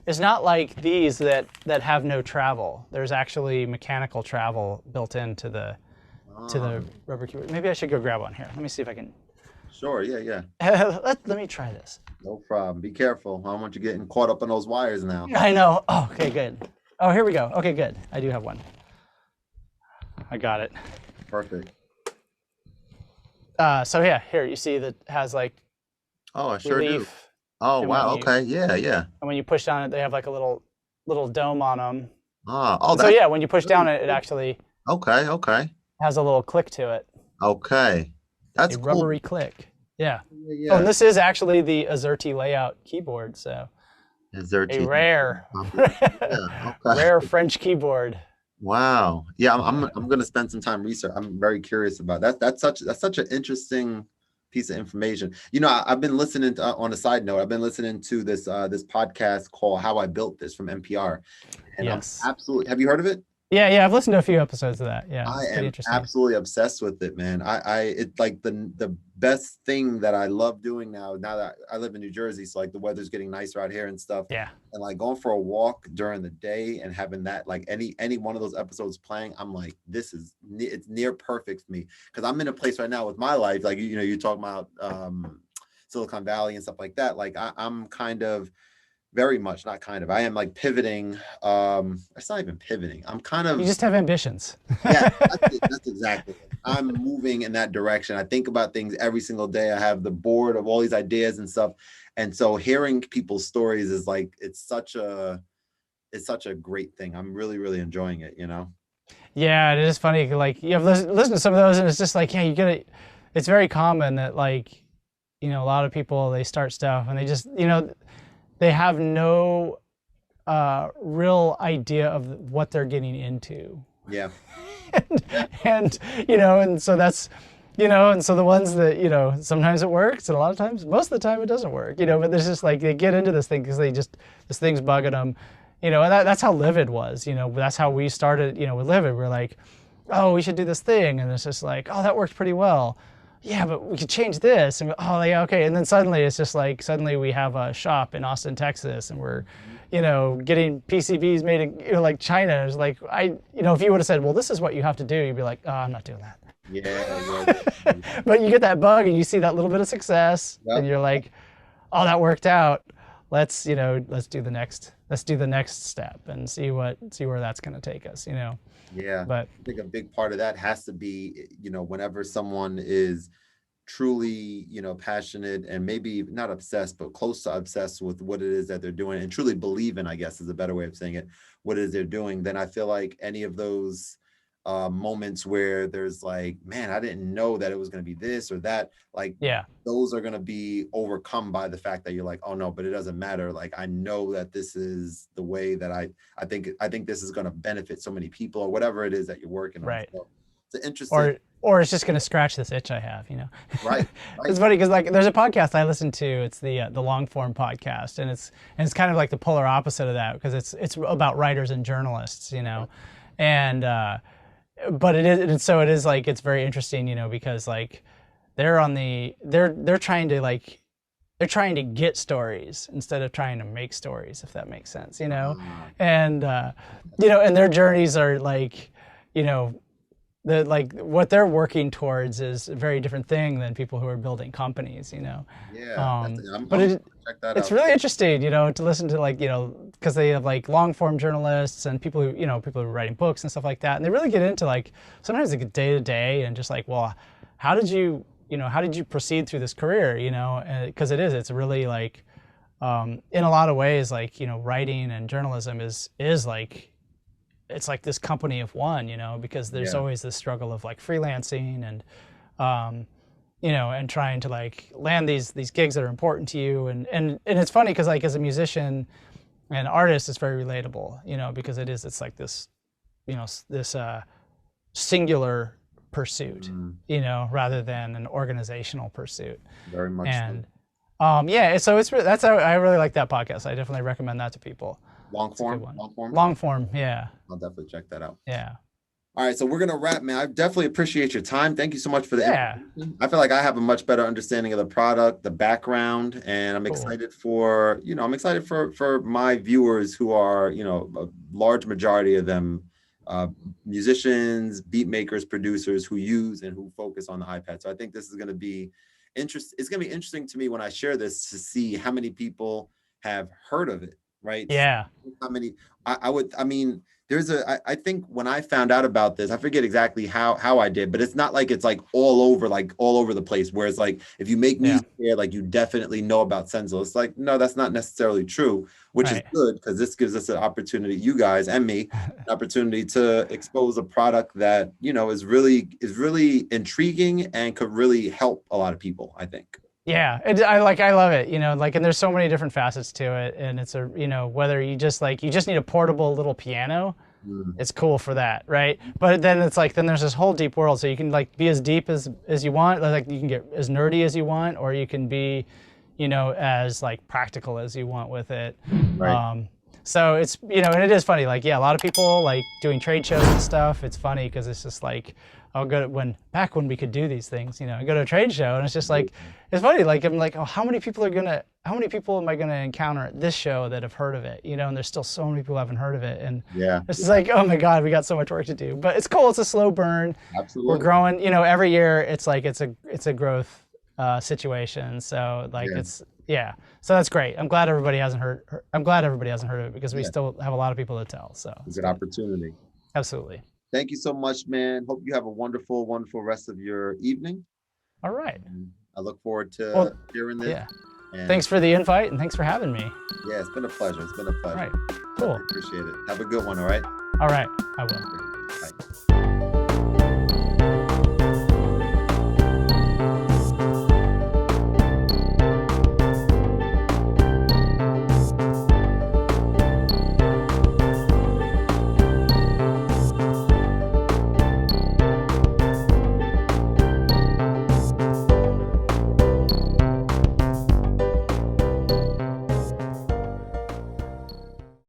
like these that have no travel. There's actually mechanical travel built into the rubber keyboard. Maybe I should go grab one here. Let me see if I can. Sure. Yeah. Let me try this. No problem. Be careful. I don't want you getting caught up in those wires now. I know. Oh, okay, good. Oh, here we go. Okay, good. I do have one. I got it. Perfect. So yeah, here you see that has like. Oh, I sure do. Oh, wow. Okay. Yeah. And when you push down it, they have like a little dome on them. Oh. So yeah, when you push down it, it actually. Okay. Has a little click to it. Okay. That's a cool. Rubbery click. Yeah. Oh, and this is actually the AZERTY layout keyboard. So. AZERTY. A rare, rare French keyboard. Wow. Yeah, I'm going to spend some time research. I'm very curious about that. That's such an interesting piece of information. I've been listening to, on a side note, I've been listening to this podcast called How I Built This from NPR. And yes. Have you heard of it? Yeah, I've listened to a few episodes of that. Yeah, I am absolutely obsessed with it, man. It's like the best thing that I love doing now that I live in New Jersey, so like the weather's getting nicer out here and stuff. Yeah. And like going for a walk during the day and having that, like any one of those episodes playing, I'm like, it's near perfect for me, because I'm in a place right now with my life, like you talk about Silicon Valley and stuff like that. Like I'm kind of. Very much, not kind of. I am like pivoting. It's not even pivoting. I'm kind of. You just have ambitions. Yeah, that's exactly it. I'm moving in that direction. I think about things every single day. I have the board of all these ideas and stuff. And so hearing people's stories is like, it's such a great thing. I'm really, really enjoying it, Yeah, it is funny. Like you have listen to some of those and it's just like, yeah, you get it. It's very common that like, a lot of people, they start stuff and they just, they have no real idea of what they're getting into. Yeah. and so that's And so the ones that, sometimes it works and a lot of times, most of the time it doesn't work, but there's just like, they get into this thing because this thing's bugging them, and that's how Livid was, that's how we started, with Livid. We're like, oh, we should do this thing. And it's just like, oh, that worked pretty well. Yeah, but we could change this. And oh, yeah, okay. And then suddenly it's just like, suddenly we have a shop in Austin, Texas, and we're, getting PCBs made in, like China. It's like, if you would have said, well, this is what you have to do, you'd be like, oh, I'm not doing that. Yeah. But you get that bug and you see that little bit of success, and you're like, oh, that worked out. Let's do the next step and see where that's going to take us, Yeah. But I think a big part of that has to be, whenever someone is truly, passionate and maybe not obsessed, but close to obsessed with what it is that they're doing and truly believe in, I guess is a better way of saying it, what it is they're doing, then I feel like any of those moments where there's like, man, I didn't know that it was going to be this or that, like, those are going to be overcome by the fact that you're like, oh no, but it doesn't matter. Like, I know that this is the way that I think this is going to benefit so many people or whatever it is that you're working on. So it's an interesting. Or it's just going to scratch this itch I have, Right. It's funny because like there's a podcast I listen to. It's the long form podcast, and it's kind of like the polar opposite of that because it's about writers and journalists, and but it is like it's very interesting, because like they're trying to get stories instead of trying to make stories, if that makes sense, and and their journeys are like, what they're working towards is a very different thing than people who are building companies, but it's really interesting, to listen to because they have like long form journalists and people who are writing books and stuff like that, and they really get into like sometimes like day to day and just like, well, how did you proceed through this career, because it's really like in a lot of ways like writing and journalism is like it's like this company of one, because there's always this struggle of like freelancing and, and trying to like land these gigs that are important to you. And it's funny because like as a musician and artist, it's very relatable, because it's like this, this singular pursuit, rather than an organizational pursuit. Very much. And so that's how I really like that podcast. I definitely recommend that to people. Long form. Yeah. I'll definitely check that out. Yeah. All right, so we're gonna wrap, man. I definitely appreciate your time. Thank you so much for the information. I feel like I have a much better understanding of the product, the background, and I'm excited for my viewers who are, a large majority of them, musicians, beat makers, producers who use and who focus on the iPad. So I think this is gonna be interesting. It's gonna be interesting to me when I share this to see how many people have heard of it. Right. Yeah. How many? I think when I found out about this, I forget exactly how I did, but it's not like it's like all over the place. Whereas like if you make music here, like you definitely know about SENSEL. It's like, no, that's not necessarily true, which is good because this gives us an opportunity, you guys and me, an opportunity to expose a product that, is really intriguing and could really help a lot of people, I think. Yeah, I love it, and there's so many different facets to it, and it's whether you just need a portable little piano, it's cool for that, right? But then it's like, then there's this whole deep world, so you can like be as deep as you want, like you can get as nerdy as you want, or you can be, as like practical as you want with it. Right. So it's, and it is funny, like, a lot of people like doing trade shows and stuff. It's funny because it's just like, I'll go to back when we could do these things, I go to a trade show and it's just like, it's funny. Like, I'm like, oh, how many people am I going to encounter at this show that have heard of it? And there's still so many people who haven't heard of it. And it's just like, oh my God, we got so much work to do, but it's cool. It's a slow burn. Absolutely. We're growing, every year it's like, it's a growth situation. So like, so that's great. I'm glad everybody hasn't heard of it because we still have a lot of people to tell. So it's an opportunity. Absolutely. Thank you so much, man. Hope you have a wonderful, wonderful rest of your evening. All right. I look forward to hearing this. Yeah. Thanks for the invite and thanks for having me. Yeah, it's been a pleasure. All right. Cool. I appreciate it. Have a good one, all right? All right. I will. Bye.